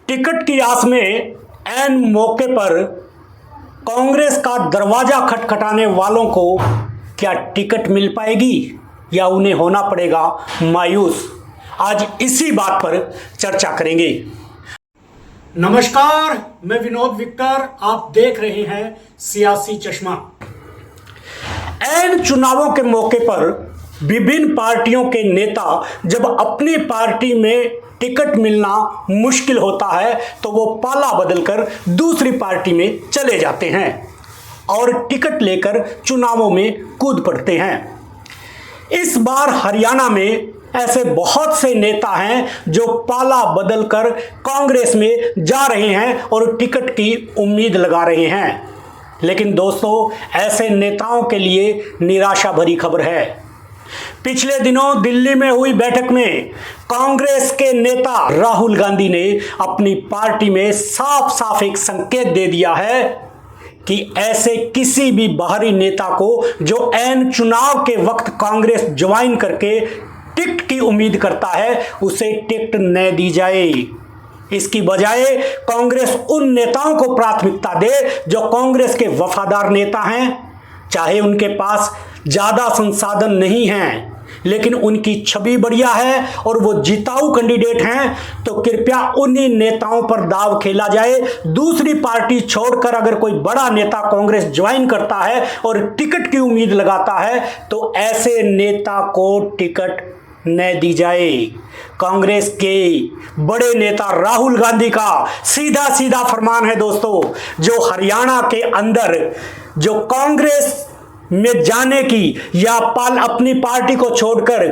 Ticket की आस में ऐन मौके पर कांग्रेस का दरवाजा खटखटाने वालों को क्या टिकट मिल पाएगी या उन्हें होना पड़ेगा मायूस। आज इसी बात पर चर्चा करेंगे। नमस्कार, मैं विनोद विक्टर, आप देख रहे हैं सियासी चश्मा। ऐन चुनावों के मौके पर विभिन्न पार्टियों के नेता जब अपनी पार्टी में टिकट मिलना मुश्किल होता है तो वो पाला बदलकर दूसरी पार्टी में चले जाते हैं और टिकट लेकर चुनावों में कूद पड़ते हैं। इस बार हरियाणा में ऐसे बहुत से नेता हैं जो पाला बदलकर कांग्रेस में जा रहे हैं और टिकट की उम्मीद लगा रहे हैं। लेकिन दोस्तों, ऐसे नेताओं के लिए निराशा भरी खबर है। पिछले दिनों दिल्ली में हुई बैठक में कांग्रेस के नेता राहुल गांधी ने अपनी पार्टी में साफ साफ एक संकेत दे दिया है कि ऐसे किसी भी बाहरी नेता को जो ऐन चुनाव के वक्त कांग्रेस ज्वाइन करके टिकट की उम्मीद करता है उसे टिकट न दी जाए। इसकी बजाय कांग्रेस उन नेताओं को प्राथमिकता दे जो कांग्रेस के वफादार नेता हैं, चाहे उनके पास ज्यादा संसाधन नहीं हैं लेकिन उनकी छवि बढ़िया है और वो जिताऊ कैंडिडेट हैं, तो कृपया उन्हीं नेताओं पर दाव खेला जाए। दूसरी पार्टी छोड़कर अगर कोई बड़ा नेता कांग्रेस ज्वाइन करता है और टिकट की उम्मीद लगाता है तो ऐसे नेता को टिकट न दी जाए। कांग्रेस के बड़े नेता राहुल गांधी का सीधा सीधा फरमान है दोस्तों, जो हरियाणा के अंदर जो कांग्रेस में जाने की या अपनी पार्टी को छोड़कर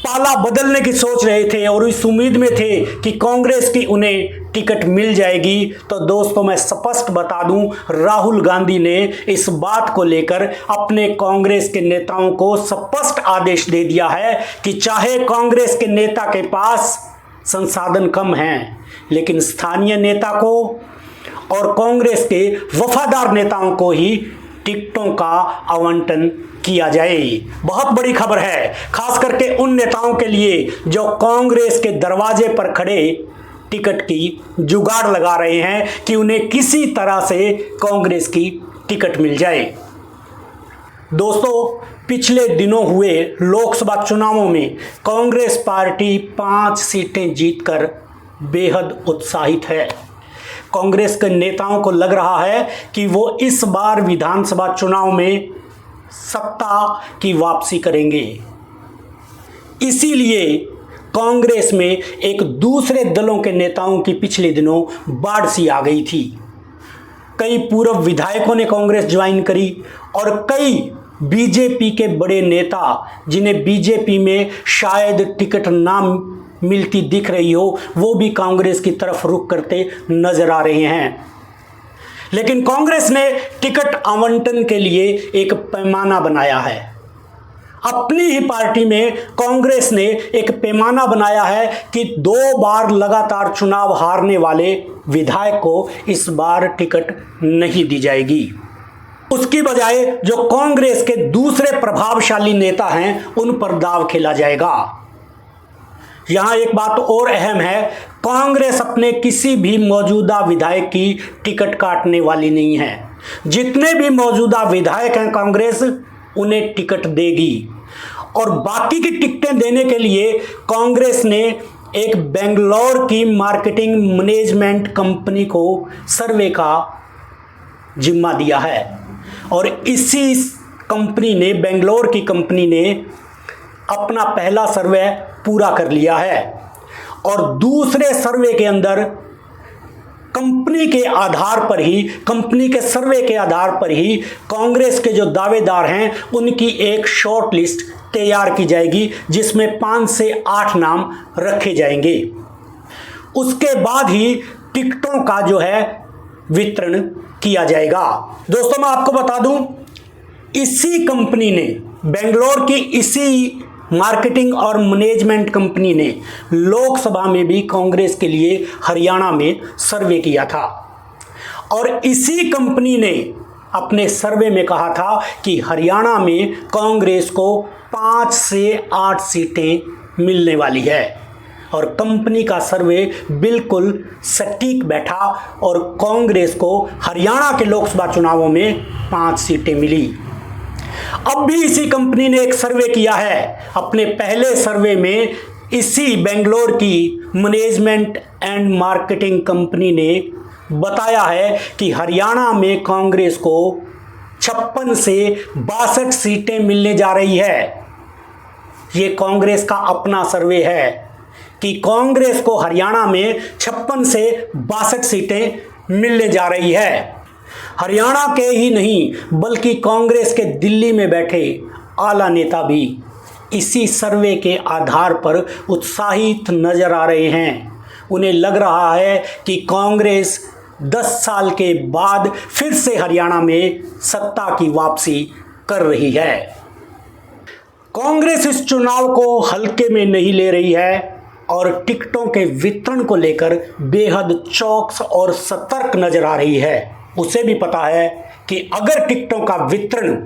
पाला बदलने की सोच रहे थे और इस उम्मीद में थे कि कांग्रेस की उन्हें टिकट मिल जाएगी, तो दोस्तों मैं स्पष्ट बता दूं, राहुल गांधी ने इस बात को लेकर अपने कांग्रेस के नेताओं को स्पष्ट आदेश दे दिया है कि चाहे कांग्रेस के नेता के पास संसाधन कम हैं लेकिन स्थानीय नेता को और कांग्रेस के वफादार नेताओं को ही टिकटों का आवंटन किया जाए। बहुत बड़ी खबर है, खास करके उन नेताओं के लिए जो कांग्रेस के दरवाजे पर खड़े टिकट की जुगाड़ लगा रहे हैं कि उन्हें किसी तरह से कांग्रेस की टिकट मिल जाए। दोस्तों, पिछले दिनों हुए लोकसभा चुनावों में कांग्रेस पार्टी 5 सीटें जीतकर बेहद उत्साहित है। कांग्रेस के नेताओं को लग रहा है कि वो इस बार विधानसभा चुनाव में सत्ता की वापसी करेंगे। इसीलिए कांग्रेस में एक दूसरे दलों के नेताओं की पिछले दिनों बाढ़ सी आ गई थी। कई पूर्व विधायकों ने कांग्रेस ज्वाइन करी और कई बीजेपी के बड़े नेता, जिन्हें बीजेपी में शायद टिकट ना मिलती दिख रही हो, वो भी कांग्रेस की तरफ रुख करते नजर आ रहे हैं। लेकिन कांग्रेस ने टिकट आवंटन के लिए एक पैमाना बनाया है। अपनी ही पार्टी में कांग्रेस ने एक पैमाना बनाया है कि 2 बार लगातार चुनाव हारने वाले विधायक को इस बार टिकट नहीं दी जाएगी। उसकी बजाय जो कांग्रेस के दूसरे प्रभावशाली नेता हैं उन पर दाव खेला जाएगा। यहां एक बात और अहम है, कांग्रेस अपने किसी भी मौजूदा विधायक की टिकट काटने वाली नहीं है। जितने भी मौजूदा विधायक हैं कांग्रेस उन्हें टिकट देगी और बाकी की टिकटें देने के लिए कांग्रेस ने एक बेंगलोर की मार्केटिंग मैनेजमेंट कंपनी को सर्वे का जिम्मा दिया है और इसी कंपनी ने, बेंगलोर की कंपनी ने अपना पहला सर्वे पूरा कर लिया है और दूसरे सर्वे के अंदर कंपनी के सर्वे के आधार पर ही कांग्रेस के जो दावेदार हैं उनकी एक शॉर्ट लिस्ट तैयार की जाएगी जिसमें 5 से 8 नाम रखे जाएंगे। उसके बाद ही टिकटों का जो है वितरण किया जाएगा। दोस्तों, मैं आपको बता दूं, इसी कंपनी ने, बेंगलोर की इसी मार्केटिंग और मैनेजमेंट कंपनी ने लोकसभा में भी कांग्रेस के लिए हरियाणा में सर्वे किया था और इसी कंपनी ने अपने सर्वे में कहा था कि हरियाणा में कांग्रेस को 5 से 8 सीटें मिलने वाली है। और कंपनी का सर्वे बिल्कुल सटीक बैठा और कांग्रेस को हरियाणा के लोकसभा चुनावों में 5 सीटें मिली। अब भी इसी कंपनी ने एक सर्वे किया है। अपने पहले सर्वे में इसी बेंगलोर की मैनेजमेंट एंड मार्केटिंग कंपनी ने बताया है कि हरियाणा में कांग्रेस को 56 से 62 सीटें मिलने जा रही है। ये कांग्रेस का अपना सर्वे है कि कांग्रेस को हरियाणा में 56 से 62 सीटें मिलने जा रही है। हरियाणा के ही नहीं बल्कि कांग्रेस के दिल्ली में बैठे आला नेता भी इसी सर्वे के आधार पर उत्साहित नजर आ रहे हैं। उन्हें लग रहा है कि कांग्रेस 10 साल के बाद फिर से हरियाणा में सत्ता की वापसी कर रही है। कांग्रेस इस चुनाव को हल्के में नहीं ले रही है और टिकटों के वितरण को लेकर बेहद चौकस और सतर्क नजर आ रही है। उसे भी पता है कि अगर टिकटों का वितरण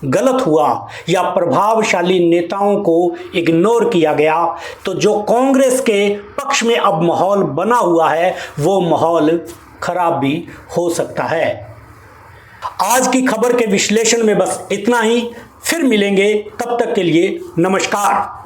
गलत हुआ या प्रभावशाली नेताओं को इग्नोर किया गया तो जो कांग्रेस के पक्ष में अब माहौल बना हुआ है वो माहौल खराब भी हो सकता है। आज की खबर के विश्लेषण में बस इतना ही। फिर मिलेंगे, तब तक के लिए नमस्कार।